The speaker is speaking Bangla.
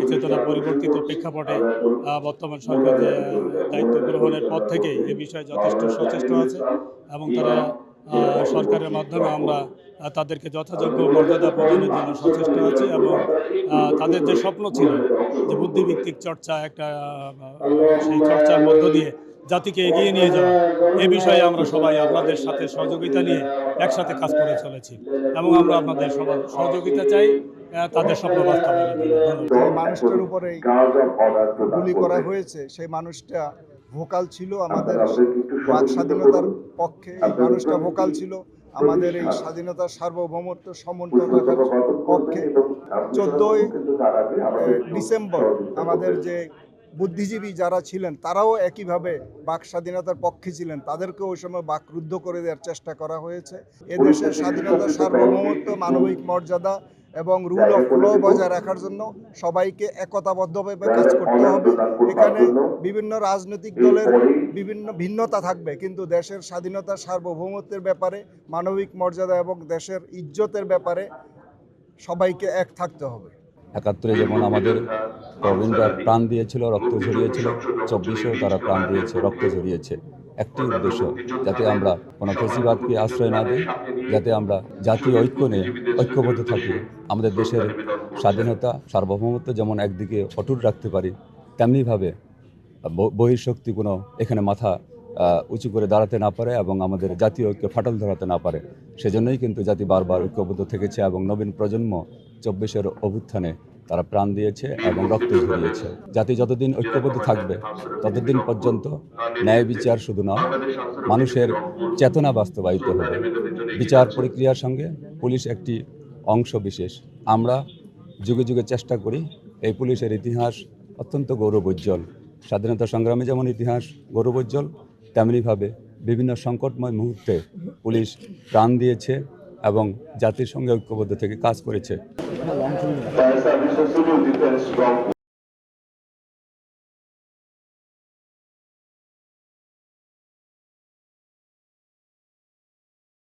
এই চেতনা পরিবর্তিত প্রেক্ষাপটে বর্তমান সরকার যে দায়িত্ব গ্রহণের পর থেকেই এ বিষয়ে যথেষ্ট সচেষ্ট আছে এবং তারা সরকারের মাধ্যমে আমরা তাদেরকে যথাযোগ্য মর্যাদা প্রদানের জন্য সচেষ্ট আছি এবং তাদের যে স্বপ্ন ছিল যে বুদ্ধিভিত্তিক চর্চা একটা সেই চর্চার মধ্য দিয়ে জাতিকে এগিয়ে নিয়ে যাওয়া এ বিষয়ে আমরা সবাই আপনাদের সাথে সহযোগিতা নিয়ে একসাথে কাজ করে চলেছি এবং আমরা আপনাদের সবার সহযোগিতা চাই তাদের স্বপ্ন বাস্তবায়নের জন্য। যে মানুষটার উপরেই গুলি করা হয়েছে সেই মানুষটা ভোকাল ছিল আমাদের বাক স্বাধীনতার পক্ষে, এই মানুষটা ভোকাল ছিল আমাদের এই স্বাধীনতার সার্বভৌমত্ব সমুন্নত রাখার পক্ষে। 14ই ডিসেম্বর আমাদের যে বুদ্ধিজীবী যারা ছিলেন তারাও একইভাবে বাক স্বাধীনতার পক্ষে ছিলেন, তাদেরকে ওই সময় বাকরুদ্ধ করে দেওয়ার চেষ্টা করা হয়েছে। এদেশের স্বাধীনতার সার্বভৌমত্ব, মানবিক মর্যাদা এবং রুল অফ ল বজায় রাখার জন্য সবাইকে একতাবদ্ধভাবে কাজ করতে হবে। এখানে বিভিন্ন রাজনৈতিক দলের বিভিন্ন ভিন্নতা থাকবে, কিন্তু দেশের স্বাধীনতা সার্বভৌমত্বের ব্যাপারে, মানবিক মর্যাদা এবং দেশের ইজ্জতের ব্যাপারে সবাইকে এক থাকতে হবে। ৭১ যেমন আমাদের প্রবীণরা প্রাণ দিয়েছিল, রক্ত ঝরিয়েছিল, ২৪-এও তারা প্রাণ দিয়েছে, রক্ত ঝরিয়েছে। একটি উদ্দেশ্য, যাতে আমরা কোনো ফেসিবাদকে আশ্রয় না দিই, যাতে আমরা জাতীয় ঐক্য নিয়ে ঐক্যবদ্ধ থাকি, আমাদের দেশের স্বাধীনতা সার্বভৌমত্ব যেমন একদিকে অটুট রাখতে পারি, তেমনিভাবে বহিঃশক্তি কোনো এখানে মাথা উঁচু করে দাঁড়াতে না পারে এবং আমাদের জাতীয় ঐক্য ফাটল ধরাতে না পারে। সেজন্যই কিন্তু জাতি বারবার ঐক্যবদ্ধ থেকেছে এবং নবীন প্রজন্ম ২৪-এর অভ্যুত্থানে তারা প্রাণ দিয়েছে এবং রক্ত ঝরিয়েছে। জাতি যতদিন ঐক্যবদ্ধ থাকবে ততদিন পর্যন্ত ন্যায় বিচার শুধু নয়, মানুষের চেতনা বাস্তবায়িত হবে। বিচার প্রক্রিয়ার সঙ্গে পুলিশ একটি অংশ বিশেষ। আমরা যুগে যুগে চেষ্টা করি, এই পুলিশের ইতিহাস অত্যন্ত গৌরবোজ্জ্বল। স্বাধীনতা সংগ্রামে যেমন ইতিহাস গৌরবোজ্জ্বল, তেমনিভাবে বিভিন্ন সংকটময় মুহূর্তে পুলিশ প্রাণ দিয়েছে এবং জাতির সঙ্গে ঐক্যবদ্ধ থেকে কাজ করেছে।